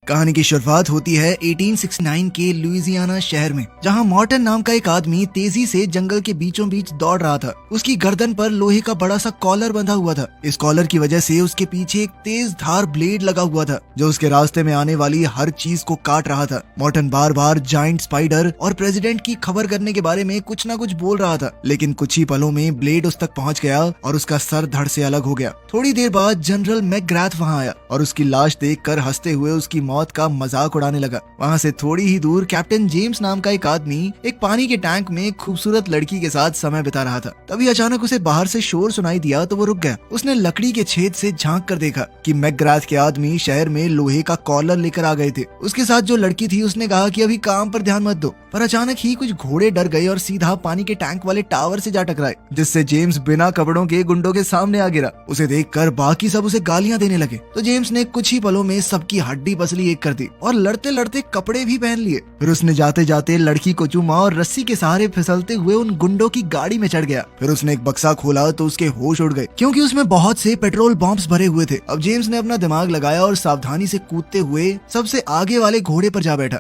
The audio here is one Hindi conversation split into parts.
कहानी की शुरुआत होती है 1869 के लुइसियाना शहर में, जहां मॉर्टन नाम का एक आदमी तेजी से जंगल के बीचों बीच दौड़ रहा था। उसकी गर्दन पर लोहे का बड़ा सा कॉलर बंधा हुआ था। इस कॉलर की वजह से उसके पीछे एक तेज धार ब्लेड लगा हुआ था जो उसके रास्ते में आने वाली हर चीज को काट रहा था। मॉर्टन बार बार जाइंट स्पाइडर और प्रेसिडेंट की खबर करने के बारे में कुछ न कुछ बोल रहा था, लेकिन कुछ ही पलों में ब्लेड उस तक पहुंच गया और उसका सर धड़ से अलग हो गया। थोड़ी देर बाद जनरल मैकग्राथ वहां आया और उसकी लाश देखकर हंसते हुए उसकी मौत का मजाक उड़ाने लगा। वहां से थोड़ी ही दूर कैप्टन जेम्स नाम का एक आदमी एक पानी के टैंक में खूबसूरत लड़की के साथ समय बिता रहा था। तभी अचानक उसे बाहर से शोर सुनाई दिया तो वो रुक गया। उसने लकड़ी के छेद से झांक कर देखा कि मैकग्राथ के आदमी शहर में लोहे का कॉलर लेकर आ गए थे। उसके साथ जो लड़की थी उसने कहा कि अभी काम पर ध्यान मत दो, पर अचानक ही कुछ घोड़े डर गए और सीधा पानी के टैंक वाले टावर से जा टकराए, जिससे जेम्स बिना कपड़ों के गुंडों के सामने आ गिरा। उसे देखकर बाकी सब उसे गालियां देने लगे तो जेम्स ने कुछ ही पलों में सबकी हड्डी पसली एक कर दी और लड़ते लड़ते कपड़े भी पहन लिए। फिर उसने जाते जाते लड़की को चूमा और रस्सी के सहारे फिसलते हुए उन गुंडों की गाड़ी में चढ़ गया। फिर उसने एक बक्सा खोला तो उसके होश उड़ गए, क्योंकि उसमें बहुत से पेट्रोल बॉम्ब्स भरे हुए थे। अब जेम्स ने अपना दिमाग लगाया और सावधानी से कूदते हुए सबसे आगे वाले घोड़े पर जा बैठा।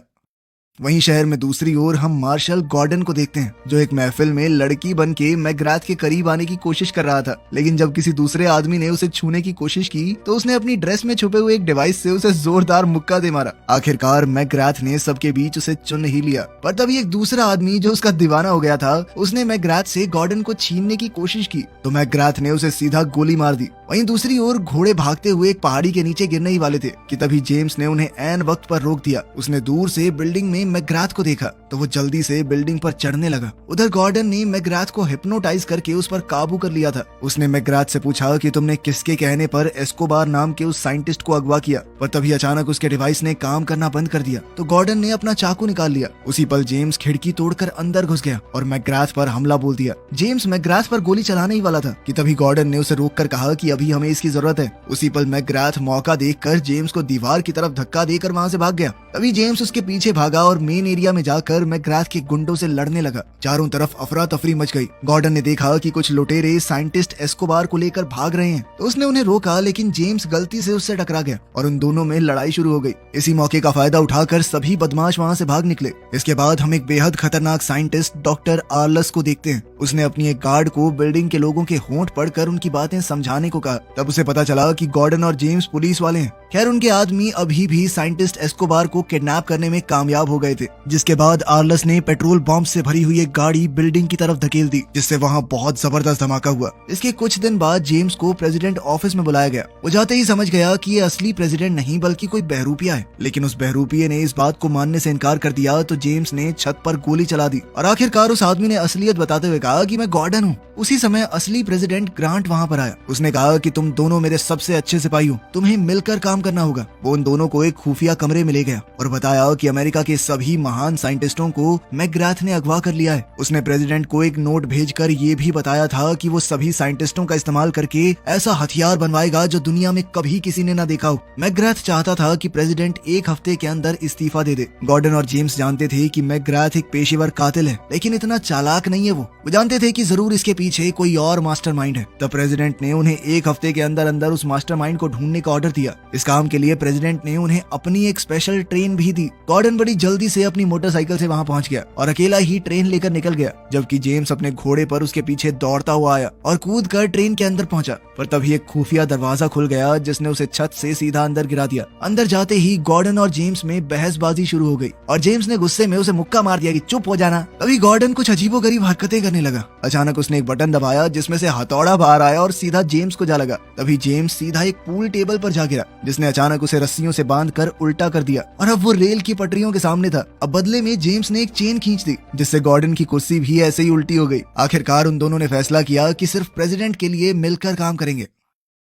वहीं शहर में दूसरी ओर हम मार्शल गॉर्डन को देखते हैं, जो एक महफिल में लड़की बन के मैकग्राथ के करीब आने की कोशिश कर रहा था। लेकिन जब किसी दूसरे आदमी ने उसे छूने की कोशिश की तो उसने अपनी ड्रेस में छुपे हुए एक डिवाइस से उसे जोरदार मुक्का दे मारा। आखिरकार मैकग्राथ ने सबके बीच उसे चुन ही लिया। पर तभी एक दूसरा आदमी जो उसका दीवाना हो गया था, उसने मैकग्राथ से गॉर्डन को छीनने की कोशिश की तो मैकग्राथ ने उसे सीधा गोली मार दी। वहीं दूसरी ओर घोड़े भागते हुए एक पहाड़ी के नीचे गिरने ही वाले थे कि तभी जेम्स ने उन्हें ऐन वक्त पर रोक दिया। उसने दूर से बिल्डिंग में मैकग्राथ को देखा तो वो जल्दी से बिल्डिंग पर चढ़ने लगा। उधर गॉर्डन ने मैकग्राथ को हिप्नोटाइज करके उस पर काबू कर लिया था। उसने मैकग्राथ से पूछा कि तुमने किसके कहने पर एस्कोबार नाम के उस साइंटिस्ट को अगवा किया, पर तभी अचानक उसके डिवाइस ने काम करना बंद कर दिया तो गॉर्डन ने अपना चाकू निकाल लिया। उसी पल जेम्स खिड़की तोड़कर अंदर घुस गया और मैकग्राथ पर हमला बोल दिया। जेम्स मैकग्राथ पर गोली चलाने ही वाला था कि तभी गॉर्डन ने उसे रोककर कहा कि अभी हमें इसकी जरूरत है। उसी पल मैकग्राथ मौका देखकर जेम्स को दीवार की तरफ धक्का देकर वहां से भाग गया। तभी जेम्स उसके पीछे भागा और मेन एरिया में जाकर मैकग्राथ के गुंडों से लड़ने लगा। चारों तरफ अफरा तफरी मच गई। गॉर्डन ने देखा कि कुछ लुटेरे साइंटिस्ट एस्कोबार को लेकर भाग रहे हैं तो उसने उन्हें रोका, लेकिन जेम्स गलती से उससे टकरा गया और उन दोनों में लड़ाई शुरू हो गई। इसी मौके का फायदा उठाकर सभी बदमाश वहां से भाग निकले। इसके बाद हम एक बेहद खतरनाक साइंटिस्ट डॉक्टर आर्लस को देखते हैं। उसने अपनी एक गार्ड को बिल्डिंग के लोगों के होंठ पढ़कर उनकी बातें समझाने को कहा। तब उसे पता चला कि गॉर्डन और जेम्स पुलिस वाले हैं। खैर, उनके आदमी अभी भी साइंटिस्ट एस्कोबार को किडनैप करने में कामयाब हो गए थे, जिसके बाद आर्लस ने पेट्रोल बॉम्ब से भरी हुई एक गाड़ी बिल्डिंग की तरफ धकेल दी, जिससे वहां बहुत जबरदस्त धमाका हुआ। इसके कुछ दिन बाद जेम्स को प्रेसिडेंट ऑफिस में बुलाया गया। वो जाते ही समझ गया कि ये असली प्रेसिडेंट नहीं बल्कि कोई बहरूपिया है, लेकिन उस बहरूपिये ने इस बात को मानने से इनकार कर दिया तो जेम्स ने छत पर गोली चला दी और आखिरकार उस आदमी ने असलियत बताते हुए कहा कि मैं गॉर्डन हूँ। उसी समय असली प्रेसिडेंट ग्रांट वहाँ पर आया। उसने कहा कि तुम दोनों मेरे सबसे अच्छे सिपाही हो, तुम्हें मिलकर काम करना होगा। वो उन दोनों को एक खुफिया कमरे में ले गया और बताया कि अमेरिका के सभी महान साइंटिस्टों को मैकग्राथ ने अगवा कर लिया है। उसने प्रेसिडेंट को एक नोट भेजकर ये भी बताया था कि वो सभी साइंटिस्टों का इस्तेमाल करके ऐसा हथियार बनवाएगा जो दुनिया में कभी किसी ने न देखा हो। मैकग्राथ चाहता था कि प्रेसिडेंट एक हफ्ते के अंदर इस्तीफा दे दे। गॉर्डन और जेम्स जानते थे कि मैकग्राथ एक पेशेवर कातिल है, लेकिन इतना चालाक नहीं है। वो जानते थे कि जरूर इसके पीछे कोई और मास्टरमाइंड है। तब प्रेसिडेंट ने उन्हें एक हफ्ते के अंदर अंदर उस मास्टरमाइंड को ढूंढने का ऑर्डर दिया। इस काम के लिए प्रेसिडेंट ने उन्हें अपनी एक स्पेशल ट्रेन भी दी। गॉर्डन बड़ी जल्दी से अपनी मोटरसाइकिल से वहां पहुंच गया और अकेला ही ट्रेन लेकर निकल गया, जबकि जेम्स अपने घोड़े पर उसके पीछे दौड़ता हुआ आया और कूदकर ट्रेन के अंदर पहुंचा। पर तभी एक खुफिया दरवाजा खुल गया जिसने उसे छत से सीधा अंदर गिरा दिया। अंदर जाते ही गॉर्डन और जेम्स में बहसबाजी शुरू हो गई और जेम्स ने गुस्से में उसे मुक्का मार दिया कि चुप हो जाना। तभी गॉर्डन कुछ अजीबोगरीब हरकतें करने लगा। अचानक उसने एक बटन दबाया जिसमें से हथौड़ा बाहर आया और सीधा जेम्स को जा लगा। तभी जेम्स सीधा एक पूल टेबल पर जा गिरा, जिसने अचानक उसे रस्सियों से बांधकर उल्टा कर दिया और अब वो रेल की पटरियों के सामने था। अब बदले में जेम्स ने एक चेन खींच दी, जिससे गॉर्डन की कुर्सी भी ऐसे ही उल्टी हो गई। आखिरकार उन दोनों ने फैसला किया कि सिर्फ प्रेसिडेंट के लिए मिलकर काम करेंगे।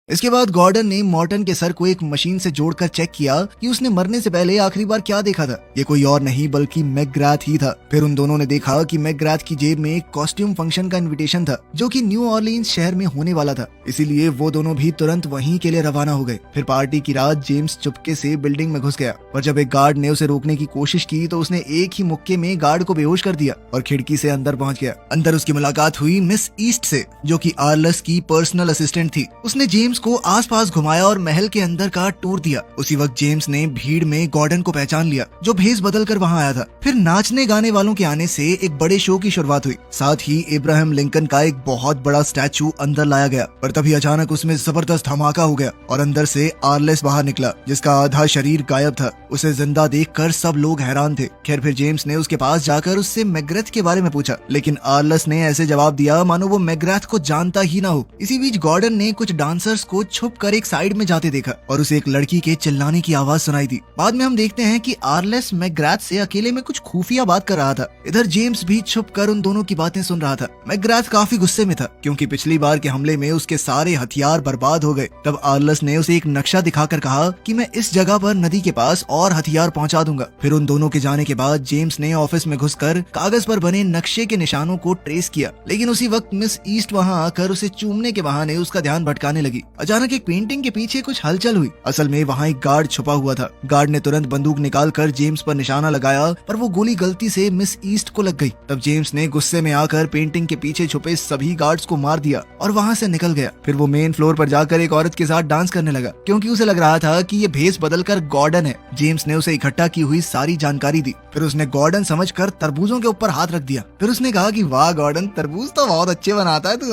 इसके बाद गॉर्डन ने मॉर्टन के सर को एक मशीन से जोड़कर चेक किया कि उसने मरने से पहले आखिरी बार क्या देखा था। ये कोई और नहीं बल्कि मैकग्राथ ही था। फिर उन दोनों ने देखा कि मैकग्राथ की जेब में एक कॉस्ट्यूम फंक्शन का इनविटेशन था, जो कि न्यू ऑरलीन्स शहर में होने वाला था। इसीलिए वो दोनों भी तुरंत वहीं के लिए रवाना हो गए। फिर पार्टी की रात जेम्स चुपके से बिल्डिंग में घुस गया, पर जब एक गार्ड ने उसे रोकने की कोशिश की तो उसने एक ही मुक्के में गार्ड को बेहोश कर दिया और खिड़की से अंदर पहुंच गया। अंदर उसकी मुलाकात हुई मिस ईस्ट से, जो कि आर्लस की पर्सनल असिस्टेंट थी। उसने जेम्स को आसपास घुमाया और महल के अंदर का टूर दिया। उसी वक्त जेम्स ने भीड़ में गॉर्डन को पहचान लिया, जो भेष बदल कर वहाँ आया था। फिर नाचने गाने वालों के आने से एक बड़े शो की शुरुआत हुई। साथ ही इब्राहिम लिंकन का एक बहुत बड़ा स्टैचू अंदर लाया गया, पर तभी अचानक उसमें जबरदस्त धमाका हो गया और अंदर से आर्लेस बाहर निकला, जिसका आधा शरीर गायब था। उसे जिंदा देखकर सब लोग हैरान थे। खैर फिर जेम्स ने उसके पास जाकर उससे मैकग्रेथ के बारे में पूछा, लेकिन आर्लेस ने ऐसे जवाब दिया मानो वो मैकग्रेथ को जानता ही ना हो। इसी बीच गॉर्डन ने कुछ डांसर्स को छुप कर एक साइड में जाते देखा और उसे एक लड़की के चिल्लाने की आवाज सुनाई दी। बाद में हम देखते हैं कि आर्लेस मैकग्रेथ से अकेले में कुछ खुफिया बात कर रहा था। इधर जेम्स भी छुप कर उन दोनों की बातें सुन रहा था। मैकग्रेथ काफी गुस्से में था, क्योंकि पिछली बार के हमले में उसके सारे हथियार बर्बाद हो गए। तब आर्लेस ने उसे एक नक्शा दिखाकर कहा कि मैं इस जगह पर नदी के पास और हथियार पहुंचा दूंगा। फिर उन दोनों के जाने के बाद जेम्स ने ऑफिस में घुसकर कागज पर बने नक्शे के निशानों को ट्रेस किया, लेकिन उसी वक्त मिस ईस्ट वहां आकर उसे चूमने के बहाने उसका ध्यान भटकाने लगी। अचानक एक पेंटिंग के पीछे कुछ हलचल हुई। असल में वहां एक गार्ड छुपा हुआ था। गार्ड ने तुरंत बंदूक निकालकर जेम्स पर निशाना लगाया, पर वो गोली गलती से मिस ईस्ट को लग गई। तब जेम्स ने गुस्से में आकर पेंटिंग के पीछे छुपे सभी गार्ड्स को मार दिया और वहां से निकल गया। फिर वो मेन फ्लोर पर जाकर एक औरत के साथ डांस करने लगा, क्योंकि उसे लग रहा था कि ये भेष बदलकर गॉर्डन है। जेम्स ने उसे इकट्ठा की हुई सारी जानकारी दी। फिर उसने गॉर्डन समझकर तरबूजों के ऊपर हाथ रख दिया। फिर उसने कहा कि वाह गॉर्डन, तरबूज तो बहुत अच्छे बनाता है तू।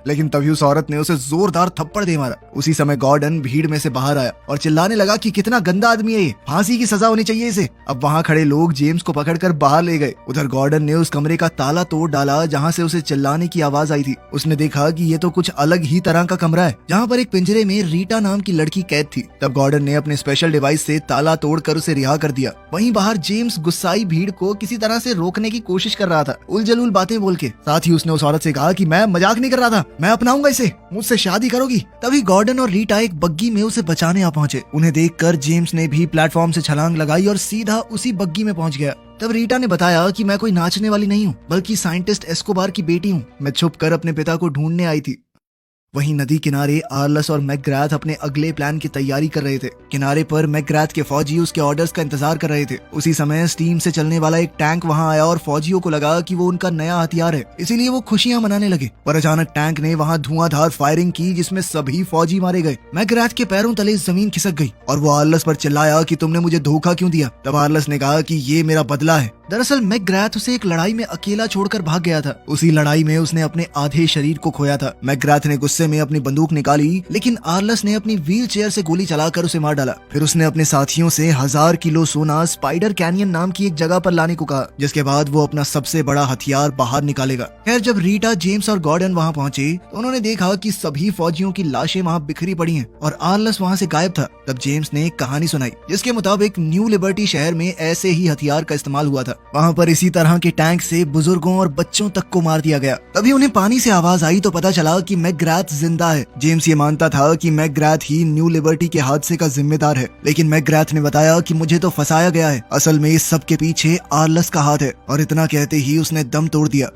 लेकिन तभी उस औरत ने उसे जोरदार थप्पड़ दे मारा। उसी समय गॉर्डन भीड़ में से बाहर आया और चिल्लाने लगा कि कितना गंदा आदमी है ये, फांसी की सजा होनी चाहिए इसे। अब वहाँ खड़े लोग जेम्स को पकड़कर बाहर ले गए। उधर गॉर्डन ने उस कमरे का ताला तोड़ डाला जहाँ से उसे चिल्लाने की आवाज आई थी। उसने देखा कि ये तो कुछ अलग ही तरह का कमरा है, जहाँ पर एक पिंजरे में रीटा नाम की लड़की कैद थी। तब गॉर्डन ने अपने स्पेशल डिवाइस से ताला तोड़कर उसे रिहा कर दिया। वहीं बाहर जेम्स गुस्साई भीड़ को किसी तरह से रोकने की कोशिश कर रहा था, उलझुल बातें बोल के। साथ ही उसने उस औरत से कहा कि मैं मजाक नहीं कर रहा था, मैं अपनाऊंगा इसे, मुझसे शादी करोगी। तभी गॉर्डन और रीटा एक बग्गी में उसे बचाने आ पहुंचे। उन्हें देखकर जेम्स ने भी प्लेटफॉर्म से छलांग लगाई और सीधा उसी बग्गी में पहुंच गया। तब रीटा ने बताया कि मैं कोई नाचने वाली नहीं हूँ, बल्कि साइंटिस्ट एस्कोबार की बेटी हूँ। मैं छुप कर अपने पिता को ढूंढने आई थी। वहीं नदी किनारे आर्लेस और मैकग्रेथ अपने अगले प्लान की तैयारी कर रहे थे। किनारे पर मैकग्रेथ के फौजी उसके ऑर्डर्स का इंतजार कर रहे थे। उसी समय स्टीम से चलने वाला एक टैंक वहां आया और फौजियों को लगा कि वो उनका नया हथियार है, इसीलिए वो खुशियां मनाने लगे। पर अचानक टैंक ने वहां धुआंधार फायरिंग की, जिसमें सभी फौजी मारे गए। मैकग्रेथ के पैरों तले जमीन खिसक गई और वो आर्लेस पर चिल्लाया कि तुमने मुझे धोखा क्यों दिया। तब आर्लेस ने कहा कि ये मेरा बदला है। दरअसल मैकग्रेथ उसे एक लड़ाई में अकेला छोड़कर भाग गया था। उसी लड़ाई में उसने अपने आधे शरीर को खोया था। मैकग्रेथ ने गुस्से में अपनी बंदूक निकाली, लेकिन आर्लेस ने अपनी व्हील चेयर से गोली चलाकर उसे मार डाला। फिर उसने अपने साथियों से 1000 किलो सोना स्पाइडर कैनियन नाम की एक जगह पर लाने को कहा, जिसके बाद वो अपना सबसे बड़ा हथियार बाहर निकालेगा। खैर जब रीटा, जेम्स और गॉर्डन वहाँ पहुंचे तो उन्होंने देखा कि सभी फौजियों की लाशें वहाँ बिखरी पड़ी हैं और आर्लेस वहाँ से गायब था। तब जेम्स ने एक कहानी सुनाई, जिसके मुताबिक न्यू लिबर्टी शहर में ऐसे ही हथियार का इस्तेमाल हुआ था। वहाँ पर इसी तरह के टैंक से बुजुर्गों और बच्चों तक को मार दिया गया। तभी उन्हें पानी से आवाज आई तो पता चला कि मैकग्रेथ जिंदा है। जेम्स ये मानता था कि मैकग्रेथ ही न्यू लिबर्टी के हादसे का जिम्मेदार है, लेकिन मैकग्रेथ ने बताया कि मुझे तो फंसाया गया है, असल में इस सब के पीछे आर्लेस का हाथ है। और इतना कहते ही उसने दम तोड़ दिया।